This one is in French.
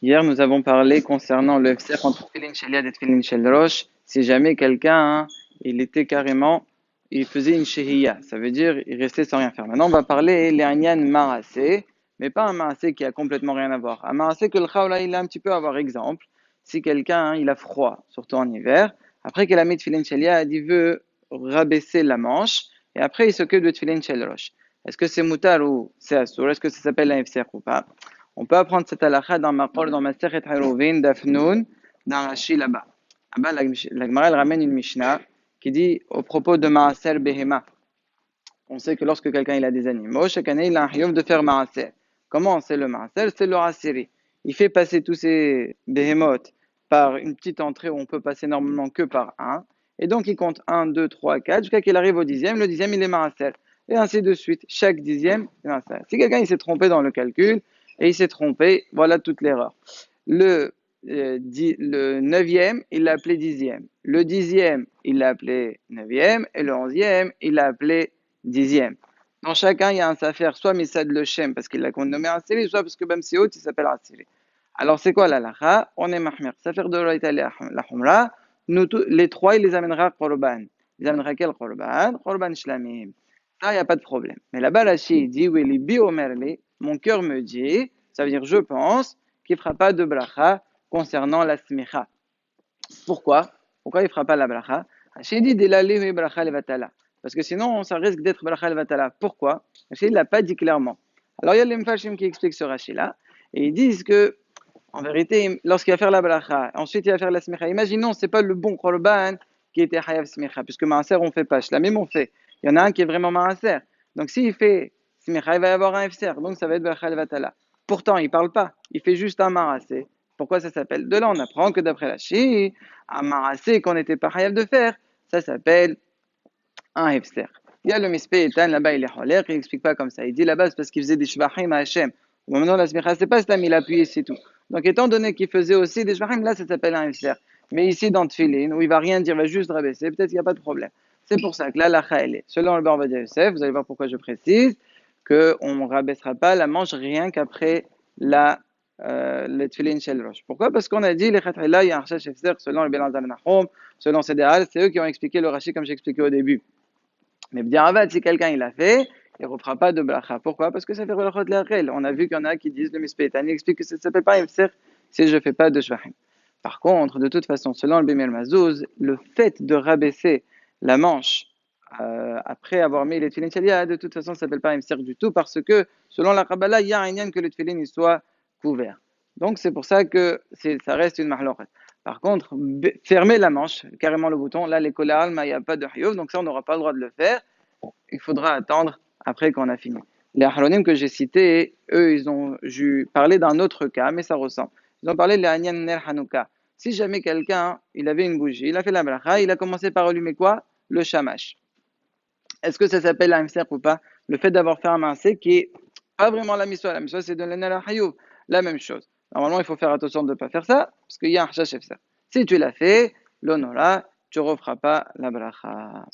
Hier, nous avons parlé concernant le FCR entre Tfilin Shel Yad et Tfilin Shel Rosh. Si jamais quelqu'un, il était carrément, il faisait une Shehiyya, ça veut dire il restait sans rien faire. Maintenant, on va parler l'Anyan Marasé, mais pas un Marasé qui a complètement rien à voir. Un Marasé que le Khawla, il a un petit peu à voir. Exemple, si quelqu'un, il a froid, surtout en hiver, après qu'il a mis Tfilin Shel Yad, il veut rabaisser la manche, et après il s'occupe de Tfilin Shel Rosh. Est-ce que c'est Moutar ou c'est Assour? Est-ce que ça s'appelle un FCR ou pas? On peut apprendre cette halakha dans Maqor, dans Masechet Haruvin, Dafnoun, dans Rashi là-bas. Là-bas, la Gemara elle ramène une Mishnah qui dit au propos de Maaser Behema. On sait que lorsque quelqu'un il a des animaux, chaque année il a un hiyuv de faire Maaser. Comment c'est le Maaser? C'est le Rasiri. Il fait passer tous ces behemoths par une petite entrée où on peut passer normalement que par un. Et donc il compte un, 2, 3, 4, jusqu'à qu'il arrive au dixième. Le dixième il est Maaser. Et ainsi de suite. Chaque dixième, c'est Maaser. Si quelqu'un il s'est trompé dans le calcul, et il s'est trompé, voilà toute l'erreur. Le neuvième, il l'a appelé dixième. Le dixième, il l'a appelé neuvième. Et le onzième, il l'a appelé dixième. Dans chacun, il y a un safer, soit Misad le Shem, parce qu'il l'a nommé un Siri, soit parce que même si haut, il s'appelle un Siri. Alors, c'est quoi la lacha? On est mahmir. Safer de Raïta la Humra, les trois, il les amènera Korban. Il les amènera quel Korban? Korban Shlamim. Ça, il n'y a pas de problème. Mais là-bas, la Chi dit, oui, les biomerli, mon cœur me dit, ça veut dire je pense, qu'il ne fera pas de bracha concernant la smicha. Pourquoi? Pourquoi il ne fera pas la bracha? Rachid dit de bracha levatala. Parce que sinon, ça risque d'être bracha levatala. Pourquoi? Rachid ne l'a pas dit clairement. Alors, il y a les mfashim qui expliquent ce Rachid-là, et ils disent que, en vérité, lorsqu'il va faire la bracha, ensuite il va faire la smicha. Imaginons, ce n'est pas le bon korban qui était hayav smicha, puisque maaser, on ne fait pas, shlamim, on fait. Il y en a un qui est vraiment maaser. Donc, s'il fait smicha, il va y avoir un FCR, donc ça va être bracha levatala. Pourtant, il ne parle pas, il fait juste un marasé. Pourquoi ça s'appelle? De là, on apprend que d'après la Chi, un marasé qu'on n'était pas capable de faire, ça s'appelle un hefser. Il y a le mispé Etan, là-bas, il est holer, il n'explique pas comme ça. Il dit là-bas, c'est parce qu'il faisait des shvachim à Hachem. Au moment de la smicha, c'est pas Stam, il appuyait, c'est tout. Donc, étant donné qu'il faisait aussi des shvachim, là, ça s'appelle un hefser. Mais ici, dans Tfilin, où il va rien dire, il va juste rabaisser, peut-être qu'il n'y a pas de problème. C'est pour ça que là, la elle est. Selon le Barbadia Yosef, vous allez voir pourquoi je précise, qu'on ne rabaissera pas la manche rien qu'après le Tfilin Shel Rosh. Pourquoi? Parce qu'on a dit, les Khatila, il y a un Rachash Hefzer, selon le Belan Nahum, selon CDR, c'est eux qui ont expliqué le Rashi comme j'ai expliqué au début. Mais bien si quelqu'un il l'a fait, il ne refera pas de bracha. Pourquoi? Parce que ça fait relachot l'achel. On a vu qu'il y en a qui disent le mispétani explique que ça ne s'appelle pas Hefzer si je ne fais pas de shvachim. Par contre, de toute façon, selon le Bimel Mazouz, le fait de rabaisser la manche après avoir mis les tefillin shalia, de toute façon, ça ne s'appelle pas Hefzer du tout parce que selon la Kabbalah, il y a un yann que le tefillin soit couvert. Donc c'est pour ça que ça reste une mahloret. Par contre, fermer la manche, carrément le bouton, là les kolas, il n'y a pas de hiyuv, donc ça on n'aura pas le droit de le faire. Il faudra attendre après qu'on a fini. Les Ahronim que j'ai cités, eux, ils ont parlé d'un autre cas, mais ça ressemble. Ils ont parlé de l'Anyan Ner Hanouka. Si jamais quelqu'un, il avait une bougie, il a fait la bracha, il a commencé par allumer quoi? Le shamash. Est-ce que ça s'appelle la ou pas? Le fait d'avoir fait un mincé qui est pas vraiment la miswa. La miswa, c'est de l'Anel Hayou. La même chose. Normalement, il faut faire attention de ne pas faire ça, parce qu'il y a un chash. Si tu l'as fait, l'honora, tu ne referas pas la bracha.